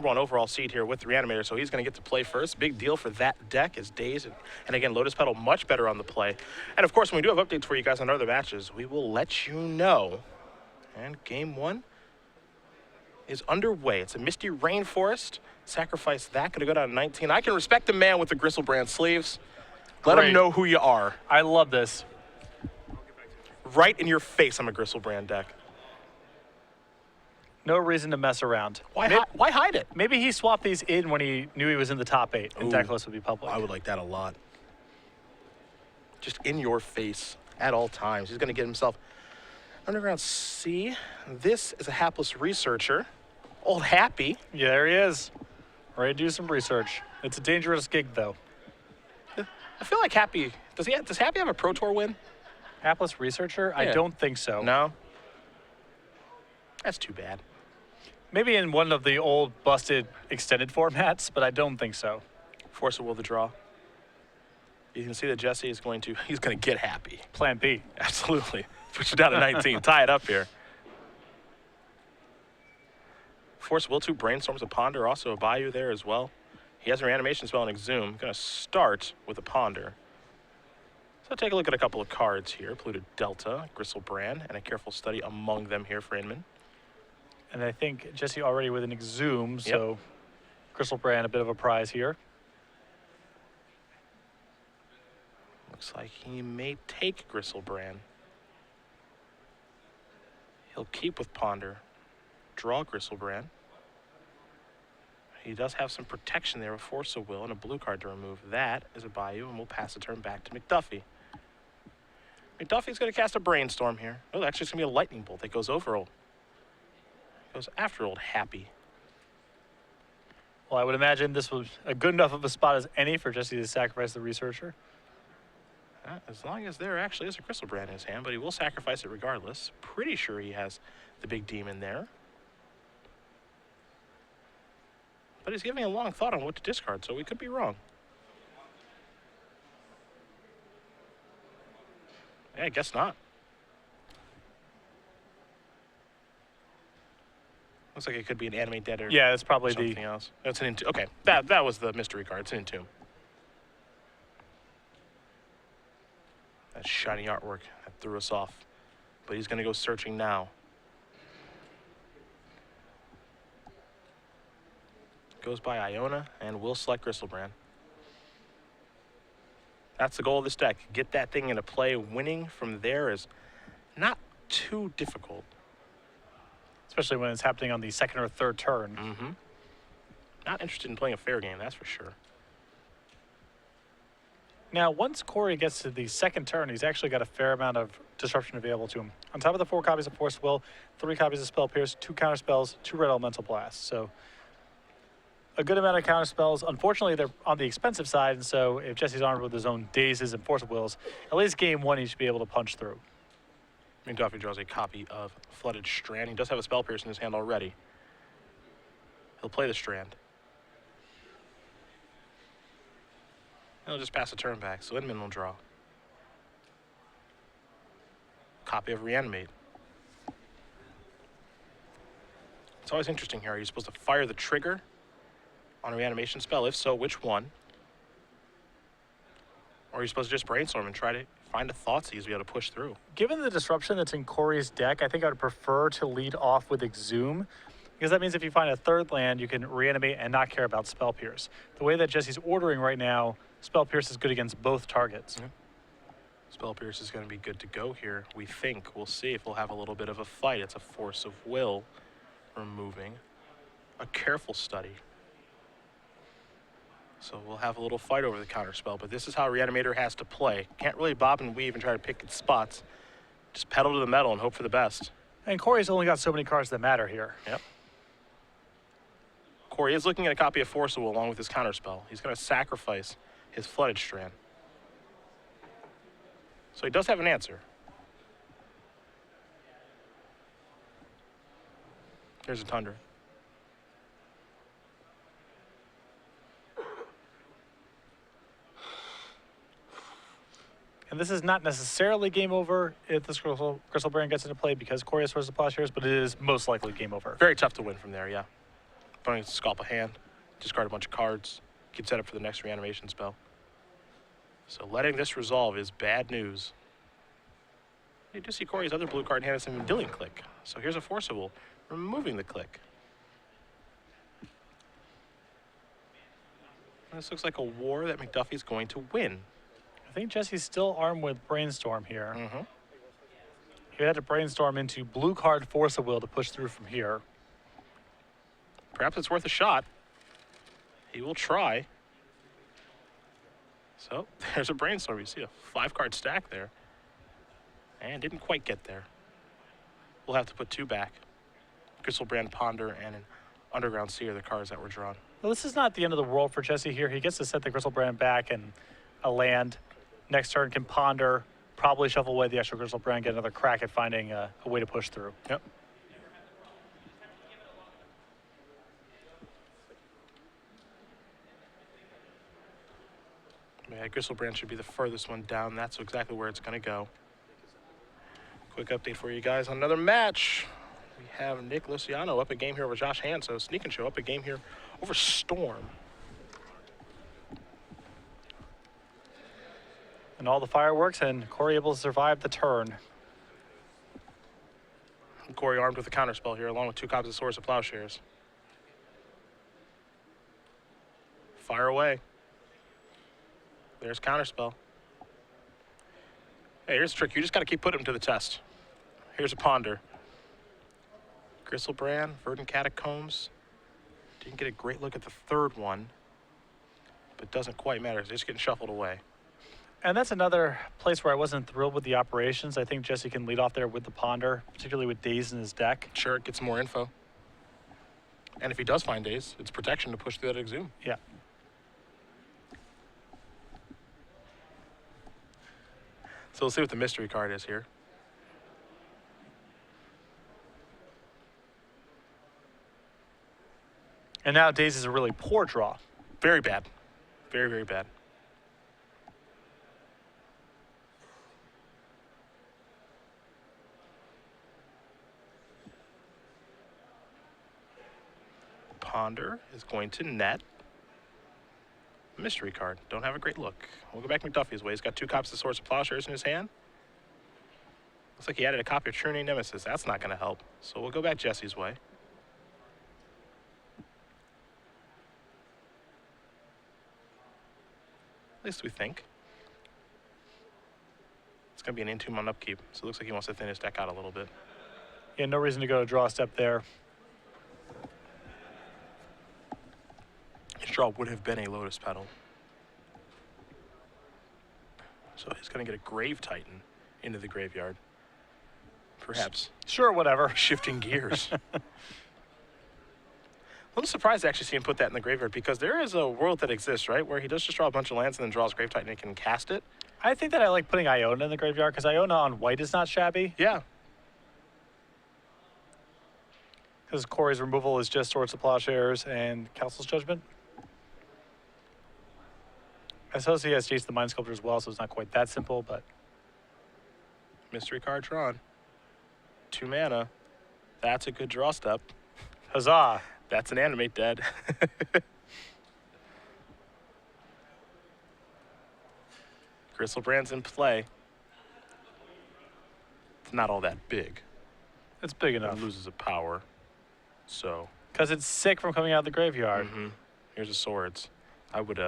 #1 overall seed here with the Reanimator, so he's going to get to play first. Big deal for that deck is Daze. And again, Lotus Petal much better on the play. And of course, when we do have updates for you guys on other matches, we will let you know. And game 1 is underway. It's a Misty Rainforest. Sacrifice that. Going to go down to 19. I can respect the man with the Griselbrand sleeves. Let him know who you are. I love this. Right in your face, I'm a Griselbrand deck. No reason to mess around. Why hide it? Maybe he swapped these in when he knew he was in the top 8 and deck list would be public. I would like that a lot. Just in your face at all times. He's going to get himself Underground C. This is a hapless researcher. Old Happy. Yeah, there he is. Ready to do some research. It's a dangerous gig, though. I feel like Happy, does Happy have a Pro Tour win? Hapless researcher? Yeah. I don't think so. No? That's too bad. Maybe in one of the old busted extended formats, but I don't think so. Force of will to draw. You can see that Jesse is he's going to get Happy. Plan B. Absolutely. Push it down to 19. Tie it up here. Force of will to Brainstorms a Ponder, also a Bayou there as well. He has a reanimation spell and Exhume. Going to start with a Ponder. So take a look at a couple of cards here. Polluted Delta, Griselbrand, and a careful study among them here for Inman. And I think Jesse already with an Exhume, so Griselbrand a bit of a prize here. Looks like he may take Griselbrand. He'll keep with Ponder. Draw Griselbrand. He does have some protection there with Force of Will and a blue card to remove. That is a Bayou, and we'll pass the turn back to McDuffie. McDuffie's going to cast a Brainstorm here. Oh, actually, it's going to be a Lightning Bolt that goes over goes after old Happy. Well, I would imagine this was a good enough of a spot as any for Jesse to sacrifice the researcher. As long as there actually is a Griselbrand in his hand, but he will sacrifice it regardless. Pretty sure he has the big demon there. But he's giving a long thought on what to discard, so we could be wrong. Yeah, I guess not. Looks like it could be an Animate Dead or yeah, it's probably something else. That's an Entomb. Okay, that was the mystery card. It's an Entomb. That shiny artwork that threw us off. But he's going to go searching now. Goes by Iona and will select Griselbrand. That's the goal of this deck. Get that thing into play. Winning from there is not too difficult. Especially when it's happening on the second or third turn. Mm-hmm. Not interested in playing a fair game, that's for sure. Now, once Korey gets to the second turn, he's actually got a fair amount of disruption available to him. On top of the 4 copies of Force Will, 3 copies of Spell Pierce, 2 counter spells, 2 red elemental blasts. So a good amount of counter spells. Unfortunately, they're on the expensive side, and so if Jesse's armed with his own Dazes and Force of Wills, at least game 1 he should be able to punch through. McDuffie draws a copy of Flooded Strand. He does have a Spell Pierce in his hand already. He'll play the Strand. He'll just pass the turn back, so Inman will draw. Copy of Reanimate. It's always interesting here. Are you supposed to fire the trigger on a reanimation spell? If so, which one? Or are you supposed to just brainstorm and try to find a thought seize to be able to push through? Given the disruption that's in Korey's deck, I think I would prefer to lead off with Exhume, because that means if you find a third land, you can reanimate and not care about Spell Pierce. The way that Jesse's ordering right now, Spell Pierce is good against both targets. Mm-hmm. Spell Pierce is going to be good to go here, we think. We'll see if we'll have a little bit of a fight. It's a Force of Will removing a Careful Study. So we'll have a little fight over the counterspell, but this is how Reanimator has to play. Can't really bob and weave and try to pick its spots. Just pedal to the metal and hope for the best. And Korey's only got so many cards that matter here. Yep. Korey is looking at a copy of Force of Will along with his counterspell. He's going to sacrifice his Flooded Strand. So he does have an answer. Here's a Tundra. And this is not necessarily game over if this Griselbrand gets into play because Korey has Force of Plowshares, but it is most likely game over. Very tough to win from there, yeah. opponent gets to scalp a hand, discard a bunch of cards, get set up for the next reanimation spell. So letting this resolve is bad news. You do see Korey's other blue card in hand is some Dillion click. So here's a Forcible, removing the click. This looks like a war that McDuffie's going to win. I think Jesse's still armed with Brainstorm here. Mm-hmm. He had to brainstorm into blue card Force of Will to push through from here. Perhaps it's worth a shot. He will try. So there's a brainstorm. You see a 5-card stack there. And didn't quite get there. We'll have to put 2 back. Griselbrand, Ponder, and an Underground Seer, the cards that were drawn. Well, this is not the end of the world for Jesse here. He gets to set the Griselbrand back and a land. Next turn can Ponder, probably shuffle away the extra Griselbrand, get another crack at finding a way to push through. Yep. Yeah, Griselbrand should be the furthest one down. That's exactly where it's going to go. Quick update for you guys on another match. We have Nick Luciano up a game here over Josh Hand. So Sneak and Show up a game here over Storm. And all the fireworks, and Korey able to survive the turn. Korey armed with a counterspell here, along with 2 copies of Swords of Plowshares. Fire away. There's counterspell. Hey, here's the trick. You just got to keep putting them to the test. Here's a Ponder. Griselbrand, Verdant Catacombs. Didn't get a great look at the 3rd one, but doesn't quite matter. It's just getting shuffled away. And that's another place where I wasn't thrilled with the operations. I think Jesse can lead off there with the Ponder, particularly with Daze in his deck. Sure, it gets more info. And if he does find Daze, it's protection to push through that Exhume. Yeah. So we'll see what the mystery card is here. And now Daze is a really poor draw. Very bad. Very, very bad. Ponder is going to net. Mystery card. Don't have a great look. We'll go back McDuffie's way. He's got 2 copies of Swords of Plowshares in his hand. Looks like he added a copy of True Name Nemesis. That's not going to help. So we'll go back Jesse's way. At least we think. It's going to be an Entomb on upkeep. So it looks like he wants to thin his deck out a little bit. Yeah, no reason to go to draw step there. His draw would have been a Lotus Petal. So he's going to get a Grave Titan into the graveyard. Perhaps. Sure, whatever. Shifting gears. A little surprised to actually see him put that in the graveyard, because there is a world that exists, right, where he does just draw a bunch of lands and then draws Grave Titan and can cast it. I think that I like putting Iona in the graveyard, because Iona on white is not shabby. Yeah. Because Korey's removal is just Swords of Plowshares and Council's Judgment. I suppose he has Jace the Mind Sculptor as well, so it's not quite that simple, but... Mystery card drawn. 2 mana. That's a good draw step. Huzzah! That's an Animate dead. Griselbrand's in play. It's not all that big. It's big It enough. loses a power. So. Because it's sick from coming out of the graveyard. Here's a Swords. I would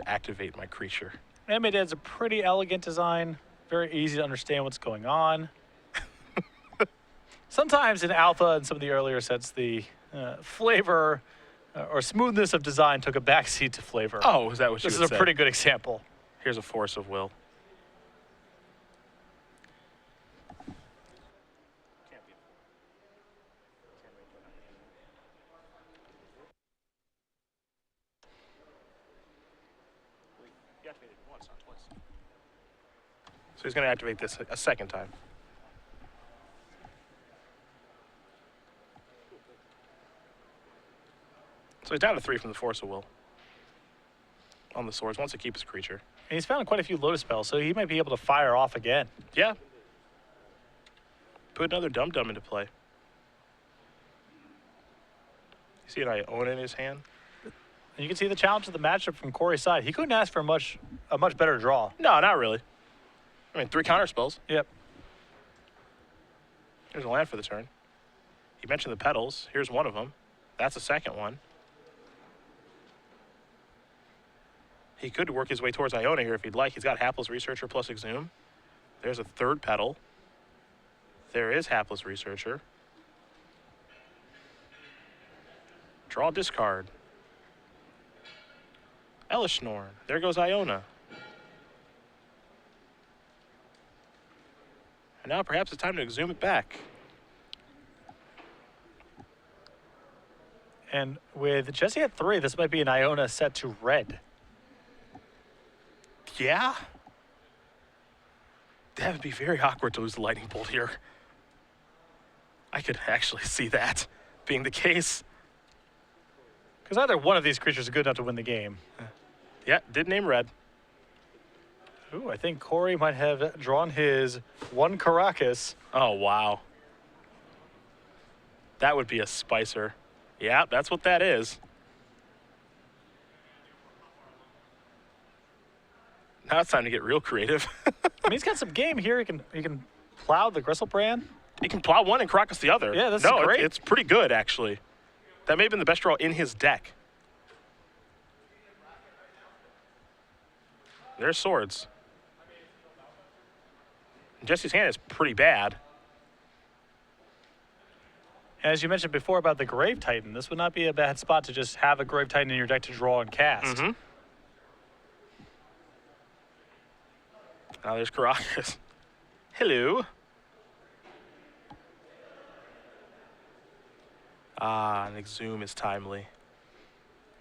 activate my creature. Animate Dead's a pretty elegant design. Very easy to understand what's going on. Sometimes in Alpha and some of the earlier sets, the flavor or smoothness of design took a backseat to flavor. Oh, is that what you This would is a say? pretty good example. Here's a Force of Will. So he's going to activate this a second time. So he's down to 3 from the Force of Will. On the Swords, wants to keep his creature. And he's found quite a few Lotus spells, so he might be able to fire off again. Yeah. Put another Dum Dum into play. see an Iona in his hand. And you can see the challenge of the matchup from Korey's side. He couldn't ask for a much better draw. No, not really. I mean, 3 counter spells. Yep. There's a land for the turn. He mentioned the petals. Here's one of them. That's the second one. He could work his way towards Iona here if he'd like. He's got Hapless Researcher plus Exhume. There's a third petal. There is Hapless Researcher. Draw, discard. Elishnorn. There goes Iona. And now perhaps it's time to Exhume it back. And with Jesse at 3, this might be an Iona set to red. Yeah? That would be very awkward to lose the Lightning Bolt here. I could actually see that being the case. Because either one of these creatures is good enough to win the game. Yeah, did name red. Ooh, I think Korey might have drawn his one Caracas. Oh, wow. That would be a spicer. Yeah, that's what that is. Now it's time to get real creative. I mean, he's got some game here. He can plow the Griselbrand. He can plow one and Caracas the other. Yeah, this is great. It's pretty good, actually. That may have been the best draw in his deck. There's swords. Jesse's hand is pretty bad. As you mentioned before about the Grave Titan, this would not be a bad spot to just have a Grave Titan in your deck to draw and cast. Mm-hmm. Now there's Caracas. Hello. Ah, an Exhume is timely.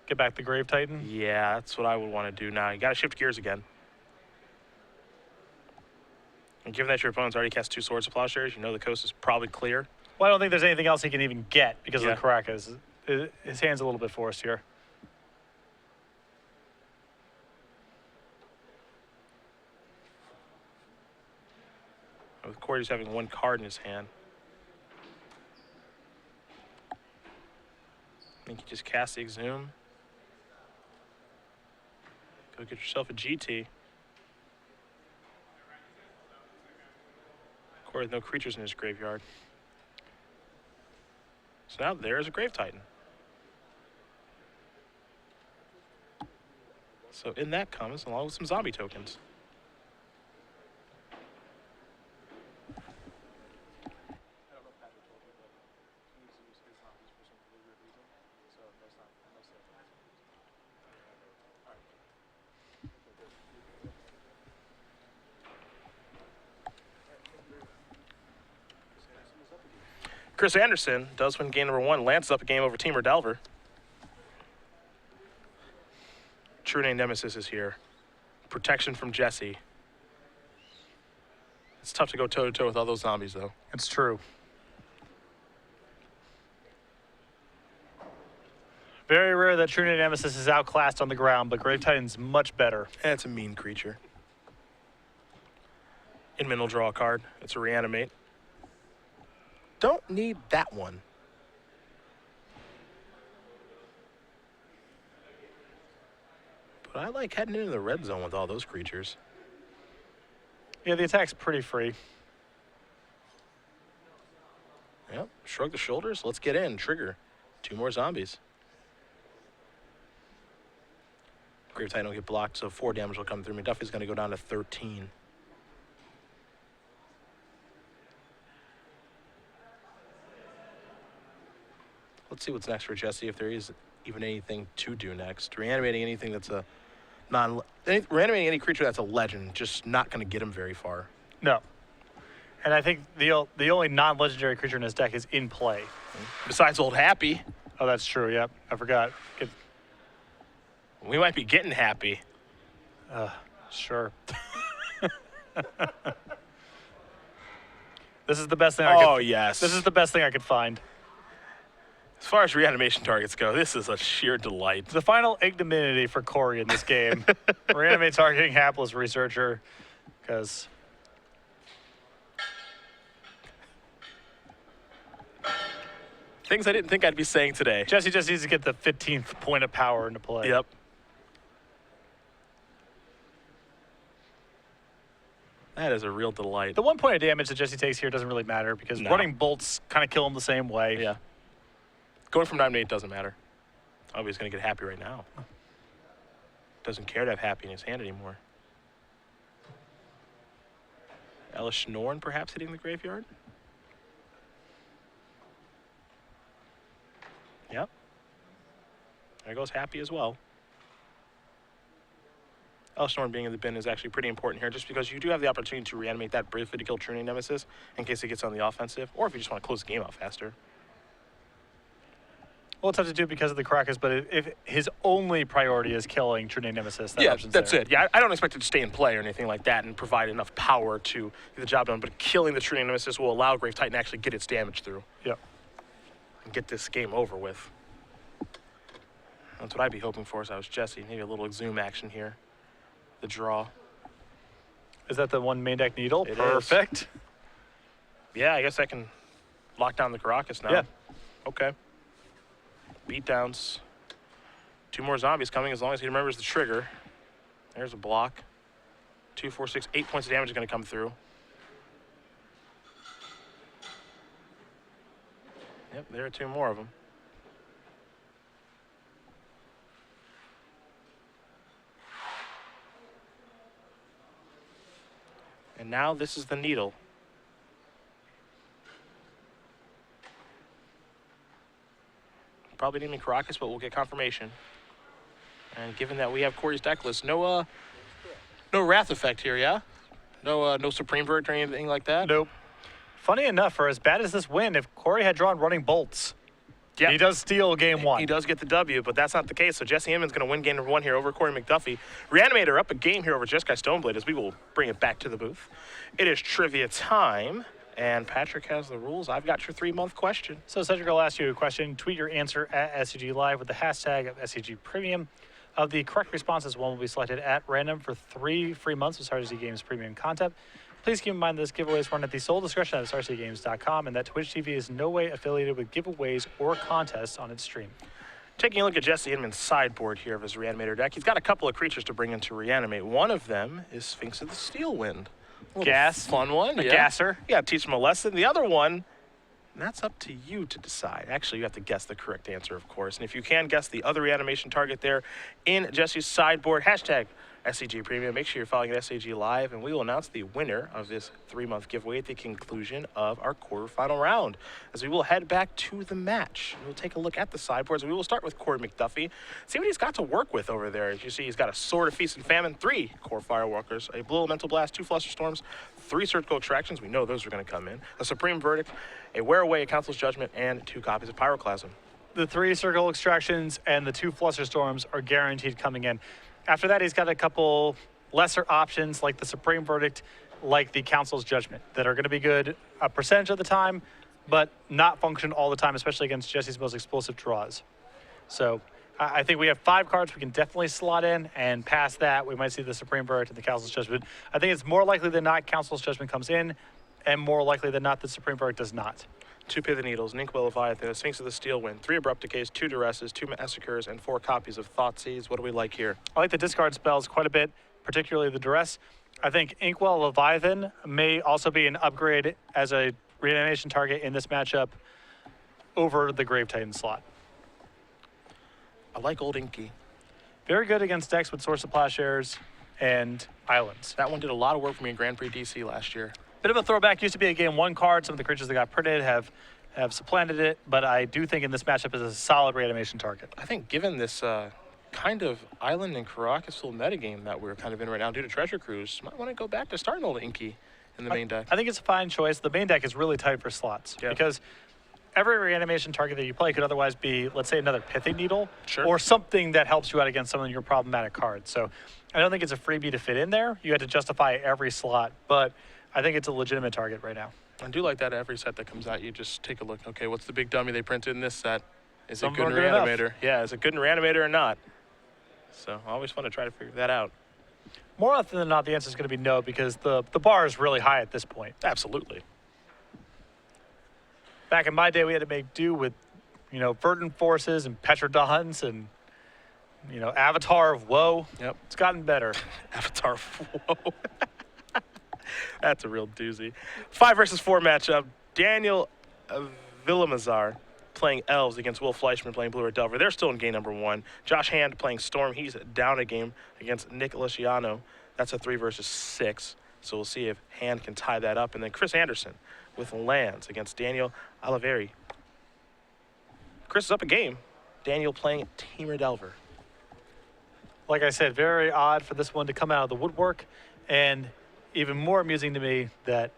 Get back the Grave Titan. Yeah, that's what I would want to do now. You got to shift gears again. And given that your opponent's already cast 2 Swords of Plowshares, you know the coast is probably clear. Well, I don't think there's anything else he can even get because Yeah. of the Caracas. His hand's a little bit forced here. With Korey just having 1 card in his hand. I think you just cast the Exhume. Go get yourself a GT. Korey with no creatures in his graveyard. So now there's a Grave Titan. So in that comes along with some zombie tokens. Chris Anderson does win game number 1, lances up a game over Teamer Delver. True Name Nemesis is here. Protection from Jesse. It's tough to go toe-to-toe with all those zombies, though. It's true. Very rare that True Name Nemesis is outclassed on the ground, but Grave Titan's much better. It's a mean creature. Inman will draw a card. It's a reanimate. Don't need that one. But I like heading into the red zone with all those creatures. Yeah, the attack's pretty free. Yep, shrug the shoulders. Let's get in. Trigger. 2 more zombies. Grave Titan will get blocked, so 4 damage will come through. McDuffie's going to go down to 13. Let's see what's next for Jesse, if there is even anything to do next. Reanimating anything that's a reanimating any creature that's a legend, just not going to get him very far. No. And I think the only non-legendary creature in his deck is in play. Besides Old Happy. Oh, that's true. Yep, I forgot. We might be getting Happy. Sure. This is the best thing. Yes. This is the best thing I could find. As far as reanimation targets go, this is a sheer delight. The final ignominy for Korey in this game. Reanimate targeting Hapless Researcher, because Things I didn't think I'd be saying today. Jesse just needs to get the 15th point of power into play. Yep. That is a real delight. The 1 point of damage that Jesse takes here doesn't really matter because running bolts kind of kill him the same way. Yeah. Going from 9 to 8 doesn't matter. Oh, he's going to get happy right now. Doesn't care to have happy in his hand anymore. Ellis Schnorn perhaps hitting the graveyard. Yep. There goes happy as well. Ellis Schnorn being in the bin is actually pretty important here just because you do have the opportunity to reanimate that briefly to kill True Nemesis in case it gets on the offensive or if you just want to close the game out faster. Well, it's tough to do because of the Caracas, but if his only priority is killing True Nemesis, that option's that's there. it. Yeah, I don't expect it to stay in play or anything like that and provide enough power to get the job done, but killing the True Nemesis will allow Grave Titan to actually get its damage through. Yep. And get this game over with. That's what I'd be hoping for as I was Jesse. Maybe a little zoom action here. The draw. Is that the one main deck needle? It Perfect. is. Yeah, I guess I can lock down the Caracas now. Yeah. Okay. Beatdowns. 2 more zombies coming as long as he remembers the trigger. There's a block. 2, 4, 6, 8 points of damage is going to come through. Yep, there are 2 more of them. And now this is the needle. Probably naming Caracas, but we'll get confirmation. And given that we have Korey's deck list, no Wrath effect here, yeah? No Supreme Verdict or anything like that? Nope. Funny enough, for as bad as this win, if Korey had drawn running bolts, yeah, he does steal game 1. He does get the W, but that's not the case. So Jesse Inman's going to win game number 1 here over Korey McDuffie. Reanimator up a game here over Jeskai Stoneblade as we will bring it back to the booth. It is trivia time, and Patrick has the rules. I've got your 3-month question. So Cedric will ask you a question. Tweet your answer at SCG Live with the hashtag of SCG Premium. Of the correct responses, one will be selected at random for 3 free months of StarCG Games Premium content. Please keep in mind that this giveaway is run at the sole discretion of StarCGGames.com and that Twitch TV is in no way affiliated with giveaways or contests on its stream. Taking a look at Jesse Inman's sideboard here of his Reanimator deck, he's got a couple of creatures to bring in to reanimate. One of them is Sphinx of the Steelwind. Gas. Fun one. A gasser. Yeah, teach him a lesson. The other one, that's up to you to decide. Actually, you have to guess the correct answer, of course. And if you can guess the other reanimation target there in Jesse's sideboard, hashtag SCG Premium. Make sure you're following at SCG Live, and we will announce the winner of this 3-month giveaway at the conclusion of our quarterfinal round. As we will head back to the match, we'll take a look at the sideboards. We will start with Korey McDuffie. See what he's got to work with over there. As you see, he's got a Sword of Feast and Famine, 3 Core Firewalkers, a Blue Elemental Blast, 2 Flusterstorms, 3 Surgical Extractions. We know those are going to come in. A Supreme Verdict, a Wear Away, a Council's Judgment, and 2 copies of Pyroclasm. The 3 Surgical Extractions and the 2 Flusterstorms are guaranteed coming in. After that, he's got a couple lesser options like the Supreme Verdict, like the Council's Judgment, that are going to be good a percentage of the time, but not function all the time, especially against Jesse's most explosive draws. So I think we have 5 cards we can definitely slot in, and past that, we might see the Supreme Verdict and the Council's Judgment. I think it's more likely than not Council's Judgment comes in, and more likely than not the Supreme Verdict does not. 2 Pith of Needles, an Inkwell Leviathan, a Sphinx of the Steelwind, 3 Abrupt Decays, 2 Duresses, 2 Massacres, and 4 copies of Thoughtseize. What do we like here? I like the discard spells quite a bit, particularly the Duress. I think Inkwell Leviathan may also be an upgrade as a reanimation target in this matchup over the Grave Titan slot. I like Old Inky. Very good against decks with Source of Plowshares and Islands. That one did a lot of work for me in Grand Prix DC last year. Bit of a throwback, used to be a game 1 card. Some of the creatures that got printed have supplanted it, but I do think in this matchup is a solid reanimation target. I think given this kind of Island and Caracas full metagame that we're kind of in right now due to Treasure Cruise, might want to go back to starting Old Inky in the main deck. I think it's a fine choice. The main deck is really tight for slots because every reanimation target that you play could otherwise be, let's say, another Pithy Needle or something that helps you out against some of your problematic cards. So I don't think it's a freebie to fit in there. You had to justify every slot, but I think it's a legitimate target right now. I do like that every set that comes out, you just take a look. Okay, what's the big dummy they printed in this set? Is it good in Reanimator? Yeah, is it good in Reanimator or not? So always fun to try to figure that out. More often than not, the answer is going to be no because the bar is really high at this point. Absolutely. Back in my day, we had to make do with Verdant Forces and Petrodons and, Avatar of Woe. Yep. It's gotten better. Avatar. Whoa. That's a real doozy. 5 versus 4 matchup. Daniel Villamazar playing Elves against Will Fleischman playing Blue Red Delver. They're still in game number 1. Josh Hand playing Storm. He's down a game against Nick Luciano. That's a 3 versus 6. So we'll see if Hand can tie that up. And then Chris Anderson with Lands against Daniel Oliveri. Chris is up a game. Daniel playing Teamer Delver. Like I said, very odd for this one to come out of the woodwork, and even more amusing to me that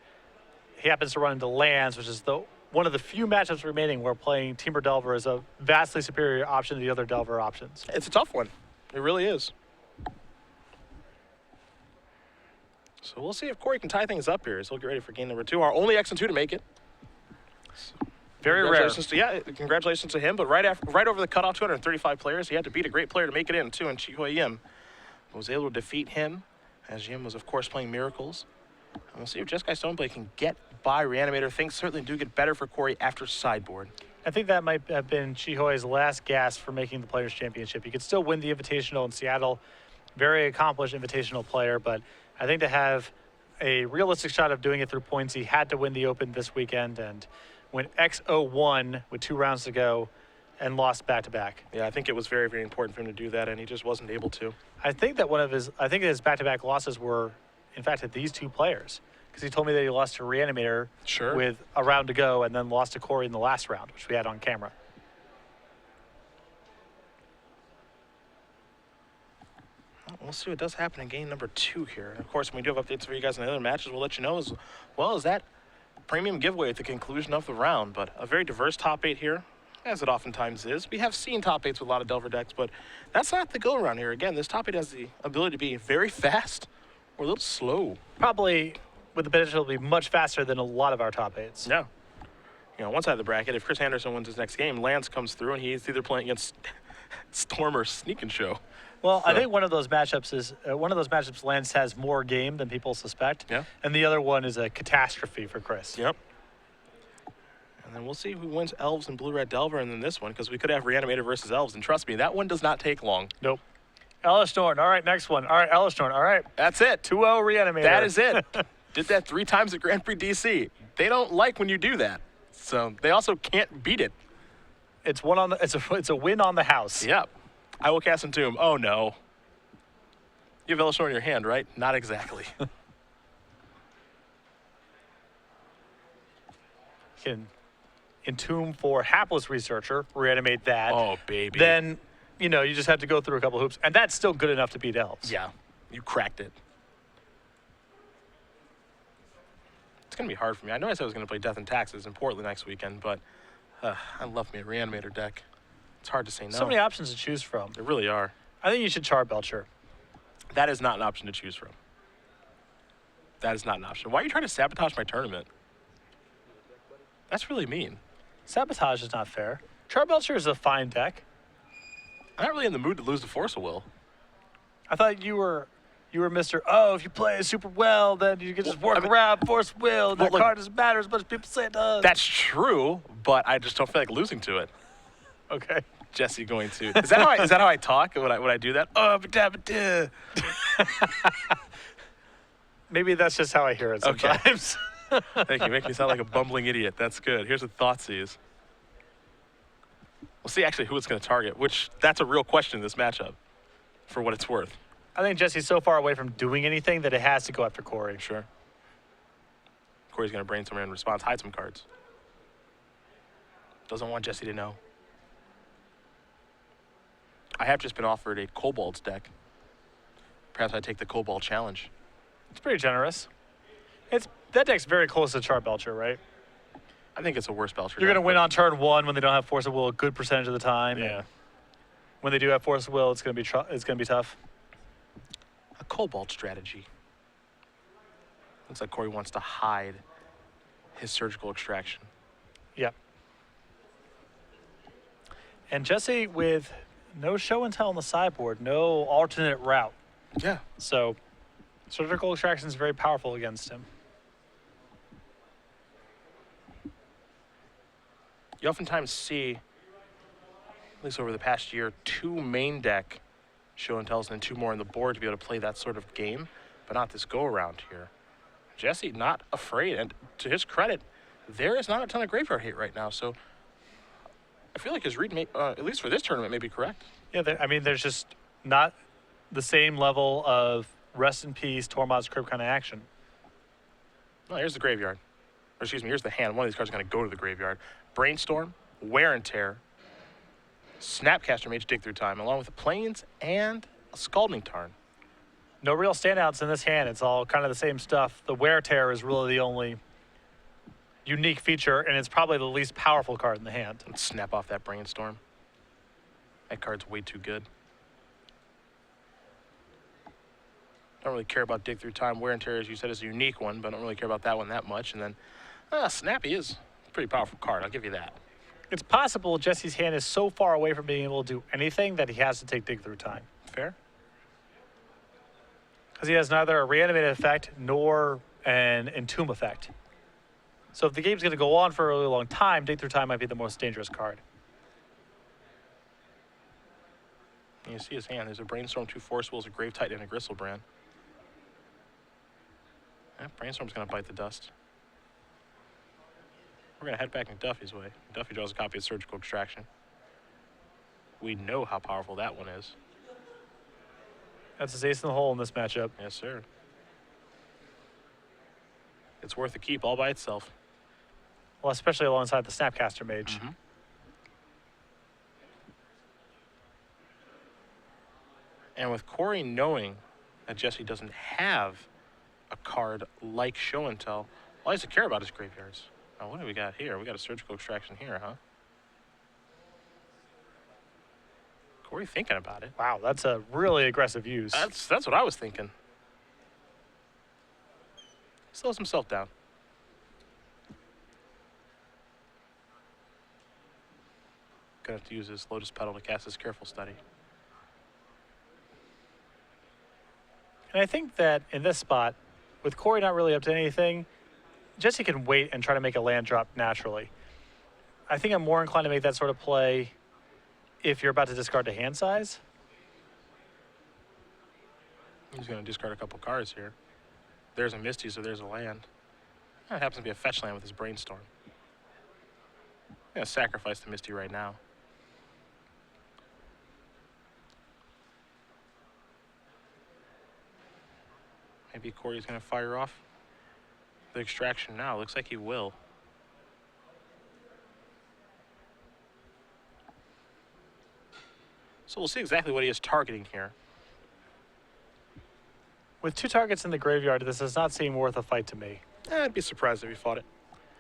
he happens to run into Lands, which is one of the few matchups remaining where playing Teamer Delver is a vastly superior option to the other Delver options. It's a tough one. It really is. So we'll see if Korey can tie things up here as he'll get ready for game number 2. Our only X and 2 to make it. Very rare. Congratulations to him. But right over the cutoff, 235 players, he had to beat a great player to make it in, too, in Chihoy Yim. Was able to defeat him, as Yim was, of course, playing Miracles. And we'll see if Jeskai Stoneblade can get by Reanimator. Things certainly do get better for Korey after Sideboard. I think that might have been Chihoy's last gasp for making the Players' Championship. He could still win the Invitational in Seattle. Very accomplished Invitational player, but I think to have a realistic shot of doing it through points, he had to win the Open this weekend and went X01 with 2 rounds to go and lost back-to-back. Yeah, I think it was very, very important for him to do that, and he just wasn't able to. I think his back-to-back losses were, in fact, at these 2 players, because he told me that he lost to Reanimator with a round to go and then lost to Korey in the last round, which we had on camera. We'll see what does happen in game number 2 here. And of course, when we do have updates for you guys in the other matches, we'll let you know as well as that premium giveaway at the conclusion of the round. But a very diverse top 8 here, as it oftentimes is. We have seen top 8s with a lot of Delver decks, but that's not the go-around here. Again, this top 8 has the ability to be very fast or a little slow. Probably with the potential to be much faster than a lot of our top 8s. Yeah. One side of the bracket, if Chris Anderson wins his next game, Lance comes through and he's either playing against Storm or Sneak and Show. Well, I think one of those matchups Lance has more game than people suspect. Yeah. And the other one is a catastrophe for Chris. Yep. And then we'll see who wins Elves and Blue Red Delver and then this one, because we could have Reanimator versus Elves, and trust me, that one does not take long. Nope. Ellis Norton. All right, next one. All right, Ellis Norton. All right. That's it. 2-0 Reanimator. That is it. Did that 3 times at Grand Prix DC. They don't like when you do that. So they also can't beat it. It's a win on the house. Yep. I will cast Entomb. Oh, no. You have Ellis Norton in your hand, right? Not exactly. Can Entomb for Hapless Researcher, reanimate that. Oh, baby. Then, you just have to go through a couple hoops, and that's still good enough to beat Elves. Yeah, you cracked it. It's going to be hard for me. I know I said I was going to play Death and Taxes in Portland next weekend, but I love me a Reanimator deck. It's hard to say no. So many options to choose from. There really are. I think you should Charbelcher. That is not an option to choose from. That is not an option. Why are you trying to sabotage my tournament? That's really mean. Sabotage is not fair. Charbelcher is a fine deck. I'm not really in the mood to lose the Force of Will. I thought you were Mr. Oh, if you play it super well, then you can just work around Force Will. That card doesn't matter as much as people say it does. That's true, but I just don't feel like losing to it. Okay. Jesse going to. Is that how I talk when I do that? Oh, but maybe that's just how I hear it sometimes. Okay. Thank you. Make me sound like a bumbling idiot. That's good. Here's what Thoughtseize. We'll see actually who it's going to target, which that's a real question in this matchup, for what it's worth. I think Jesse's so far away from doing anything that it has to go after Korey. Sure. Korey's going to brainstorm in response, hide some cards. Doesn't want Jesse to know. I have just been offered a Kobold's deck. Perhaps I take the Kobold challenge. It's pretty generous. That deck's very close to Charbelcher, right? I think it's a worse Belcher. You're going to win on turn 1 when they don't have Force of Will a good percentage of the time. Yeah. When they do have Force of Will, it's going to be tough. A Kobold strategy. Looks like Korey wants to hide his surgical extraction. Yep. And Jesse with no show and tell on the sideboard, no alternate route. Yeah. So surgical extraction is very powerful against him. You oftentimes see least over the past year, 2 main deck show and tells and then 2 more on the board to be able to play that sort of game, but not this go-around here. Jesse not afraid, and to his credit, there is not a ton of graveyard hate right now, so I feel like his read, at least for this tournament, may be correct. Yeah, there's just not the same level of rest in peace, Tormod's Crypt kind of action. Well, here's the graveyard. Or excuse me, here's the hand. One of these cards is going to go to the graveyard. Brainstorm, Wear and Tear, Snapcaster Mage, Dig Through Time, along with the Plains and a Scalding Tarn. No real standouts in this hand. It's all kind of the same stuff. The Wear Tear is really the only unique feature, and it's probably the least powerful card in the hand. Let's snap off that Brainstorm. That card's way too good. Don't really care about Dig Through Time. Wear and Tear, as you said, is a unique one, but I don't really care about that one that much. And then Snappy is a pretty powerful card. I'll give you that. It's possible Jesse's hand is so far away from being able to do anything that he has to take Dig Through Time. Fair. Because he has neither a reanimated effect nor an entomb effect. So if the game's going to go on for a really long time, Dig Through Time might be the most dangerous card. And you see his hand. There's a Brainstorm, 2 Force Wills, a Grave Titan, and a Griselbrand. Yeah, Brainstorm's going to bite the dust. We're going to head back McDuffie's way. McDuffie draws a copy of Surgical Extraction. We know how powerful that one is. That's his ace in the hole in this matchup. Yes, sir. It's worth a keep all by itself. Well, especially alongside the Snapcaster Mage. Mm-hmm. And with Korey knowing that Jesse doesn't have a card like Show and Tell, all he has to care about is graveyards. Now, what do we got here? We got a Surgical Extraction here, huh? Korey thinking about it. Wow, that's a really aggressive use. That's what I was thinking. Slows himself down. Gonna have to use his Lotus Petal to cast his Careful Study. And I think that in this spot, with Korey not really up to anything, Jesse can wait and try to make a land drop naturally. I think I'm more inclined to make that sort of play if you're about to discard a hand size. He's going to discard a couple cards here. There's a Misty, so there's a land. That happens to be a fetch land with his Brainstorm. I'm going to sacrifice the Misty right now. Maybe Korey's going to fire off the extraction now. Looks like he will. So we'll see exactly what he is targeting here. With 2 targets in the graveyard, this does not seem worth a fight to me. I'd be surprised if he fought it.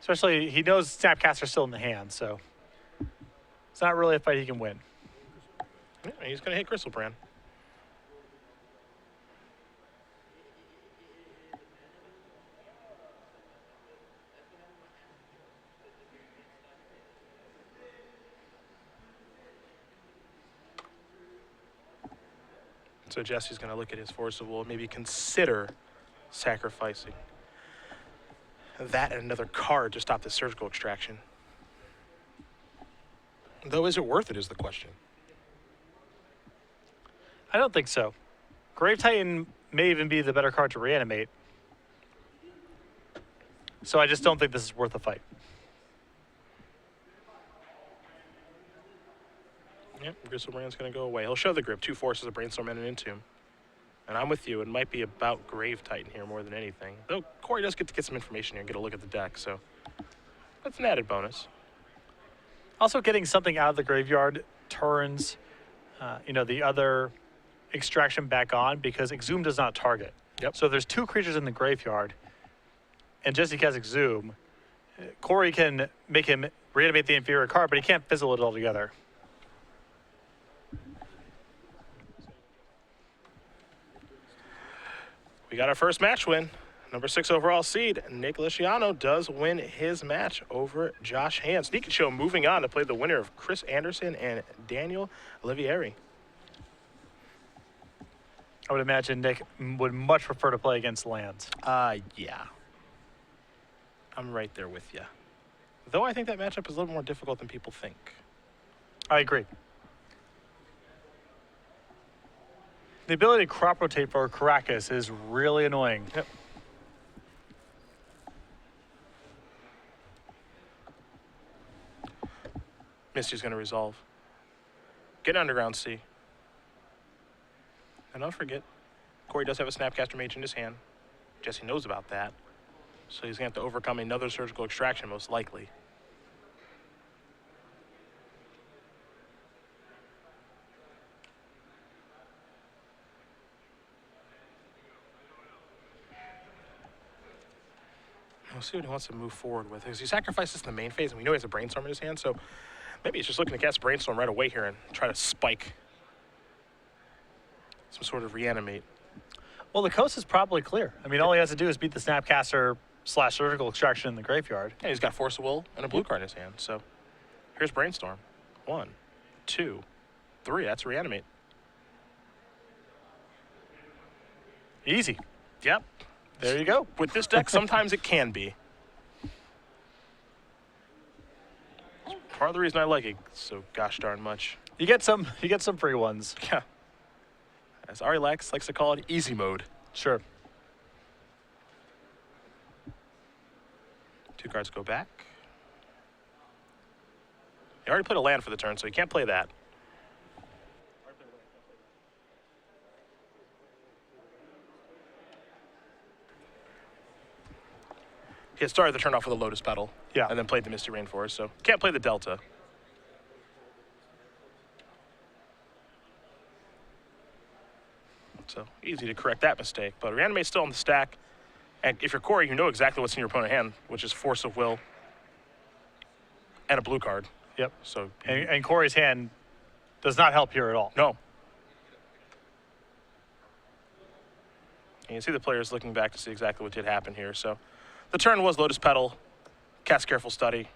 Especially, he knows Snapcaster's still in the hand, so it's not really a fight he can win. Yeah, he's going to hit Griselbrand. So Jesse's going to look at his Force of Will and maybe consider sacrificing that and another card to stop the Surgical Extraction. Though, is it worth it is the question. I don't think so. Grave Titan may even be the better card to reanimate. So I just don't think this is worth a fight. Yep, Griselbrand's going to go away. He'll show the grip. 2 Forces, a Brainstorm, and an Entomb. And I'm with you. It might be about Grave Titan here more than anything. Though Korey does get to get some information here and get a look at the deck, so that's an added bonus. Also, getting something out of the graveyard turns, the other extraction back on because Exhume does not target. Yep. So if there's 2 creatures in the graveyard, and Jesse has Exhume, Korey can make him reanimate the inferior card, but he can't fizzle it altogether. We got our first match win. Number 6 overall seed, Nick Lisciano, does win his match over Josh Hand. Sneak and Show moving on to play the winner of Chris Anderson and Daniel Olivieri. I would imagine Nick would much prefer to play against lands. Yeah. I'm right there with you. Though I think that matchup is a little more difficult than people think. I agree. The ability to crop rotate for Caracas is really annoying. Yep. Misty's going to resolve. Get an Underground Sea. And don't forget, Korey does have a Snapcaster Mage in his hand. Jesse knows about that. So he's going to have to overcome another Surgical Extraction, most likely. We'll see what he wants to move forward with. Because he sacrifices in the main phase, and we know he has a Brainstorm in his hand, so maybe he's just looking to cast Brainstorm right away here and try to spike some sort of reanimate. Well, the coast is probably clear. I mean, all he has to do is beat the Snapcaster / Surgical Extraction in the graveyard. Yeah, he's got Force of Will and a blue card in his hand, so here's Brainstorm. 1, 2, 3, that's reanimate. Easy. Yep. There you go. With this deck, sometimes it can be. Part of the reason I like it so gosh darn much. You get some free ones. Yeah. As Ari likes to call it, easy mode. Sure. 2 cards go back. He already played a land for the turn, so he can't play that. He had started the turn off with a Lotus Petal. Yeah. And then played the Misty Rainforest, so can't play the Delta. So easy to correct that mistake. But Reanimate's still on the stack. And if you're Korey, you know exactly what's in your opponent's hand, which is Force of Will and a blue card. Yep. So And Corey's hand does not help here at all. no. And you see the players looking back to see exactly what did happen here. So the turn was Lotus Petal, cast Careful Study,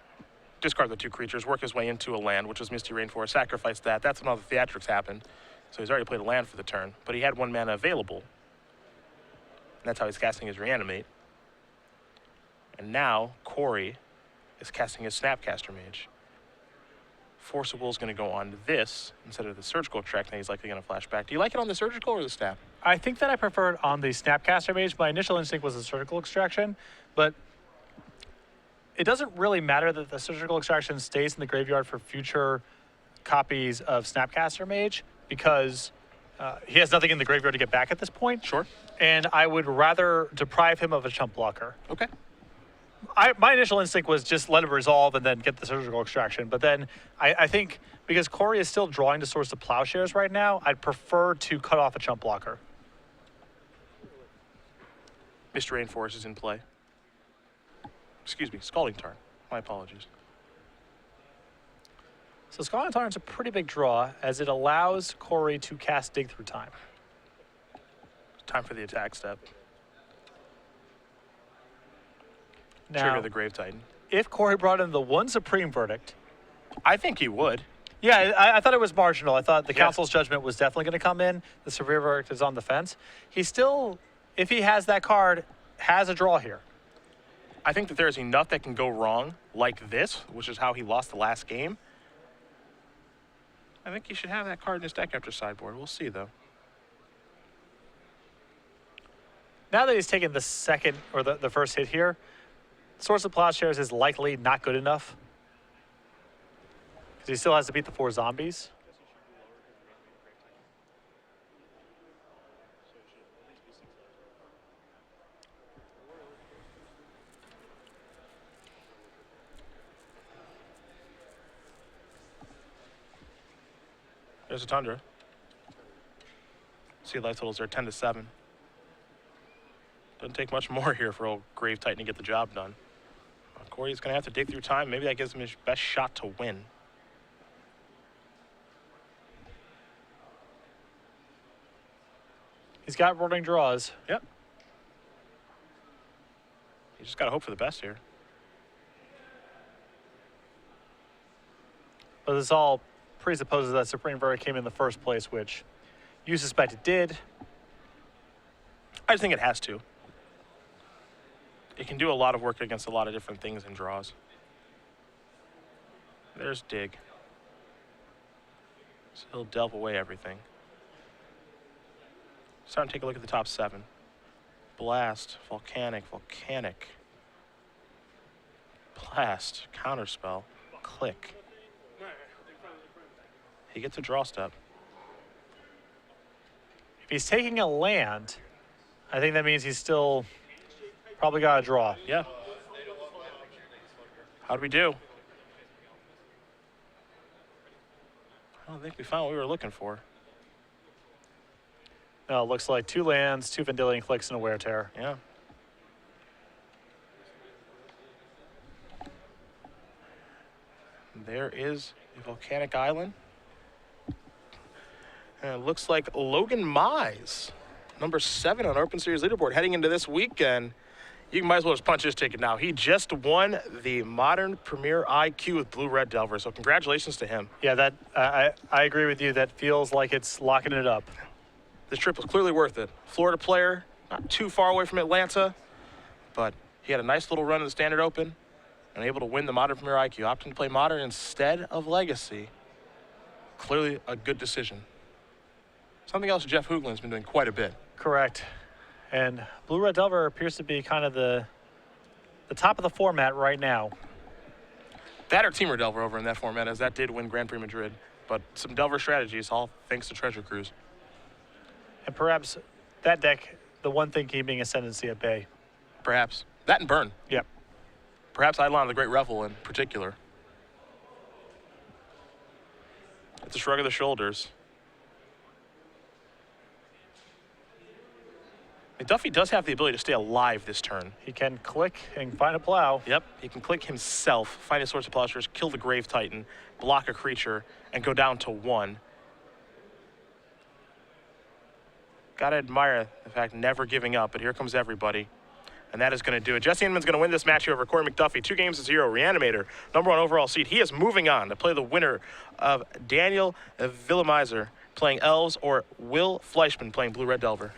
discard the 2 creatures, work his way into a land, which was Misty Rainforest, sacrifice that. That's when all the theatrics happened. So he's already played a land for the turn, but he had 1 mana available. And that's how he's casting his Reanimate. And now Korey is casting his Snapcaster Mage. Force of Will is going to go on this instead of the Surgical Extraction that he's likely going to flash back. Do you like it on the Surgical or the Snap? I think that I prefer it on the Snapcaster Mage. My initial instinct was the Surgical Extraction, but it doesn't really matter that the Surgical Extraction stays in the graveyard for future copies of Snapcaster Mage because he has nothing in the graveyard to get back at this point. Sure. And I would rather deprive him of a chump blocker. Okay. My initial instinct was just let him resolve and then get the Surgical Extraction. But then I think because Korey is still drawing to Source of Plowshares right now, I'd prefer to cut off a chump blocker. Mr. Rainforest is in play. Excuse me, Scalding Tarn. My apologies. So Scalding Tarn is a pretty big draw as it allows Korey to cast Dig Through Time. Time for the attack step. Now, Trigger the Grave Titan. if Korey brought in the 1 Supreme Verdict, I think he would. yeah, I thought it was marginal. I thought the Yeah. Council's Judgment was definitely going to come in. The Severe Verdict is on the fence. He still, if he has that card, has a draw here. I think that there's enough that can go wrong, like this, which is how he lost the last game. I think he should have that card in his deck after sideboard. We'll see, though. Now that he's taken the second or the first hit here, Source of Plowshares is likely not good enough because he still has to beat the 4 zombies. There's a Tundra. See, life totals are 10-7. Doesn't take much more here for old Grave Titan to get the job done. Korey's going to have to dig through time. Maybe that gives him his best shot to win. He's got running draws. Yep. You just got to hope for the best here. But this all presupposes that Supreme Verdict came in the first place, which you suspect it did. I just think it has to. It can do a lot of work against a lot of different things and draws. There's Dig. So he'll delve away everything. starting to take a look at the top 7. Blast, volcanic, blast, counterspell, click. He gets a draw step. If he's taking a land, I think that means he's still probably got a draw. Yeah. How'd we do? I don't think we found what we were looking for. No, it looks like 2 lands, 2 Vendilion Clicks, and a Wear Tear. Yeah. There is a volcanic island. And it looks like Logan Mize, number 7 on Open Series leaderboard, heading into this weekend. You might as well just punch his ticket now. He just won the Modern Premier IQ with Blue Red Delver, so congratulations to him. Yeah, that I agree with you. That feels like it's locking it up. This trip was clearly worth it. Florida player, not too far away from Atlanta, but he had a nice little run in the Standard Open and able to win the Modern Premier IQ, opting to play Modern instead of Legacy. Clearly a good decision. Something else Jeff Hoogland's been doing quite a bit. Correct. And Blue Red Delver appears to be kind of the top of the format right now. That or Teamer Delver over in that format, as that did win Grand Prix Madrid. But some Delver strategies, all thanks to Treasure Cruise. And perhaps that deck, the one thing keeping Ascendancy at bay. Perhaps. That and Burn. Yep. Perhaps Eidolon of the Great Revel in particular. It's a shrug of the shoulders. McDuffie does have the ability to stay alive this turn. He can click and find a plow. Yep, he can click himself, find a source of plowshares, kill the Grave Titan, block a creature, and go down to 1. Gotta admire the fact never giving up, but here comes everybody. And that is going to do it. Jesse Inman's going to win this match over Korey McDuffie. 2-0, Reanimator, number 1 overall seed. He is moving on to play the winner of Daniel Villemeiser playing Elves or Will Fleischman playing Blue Red Delver.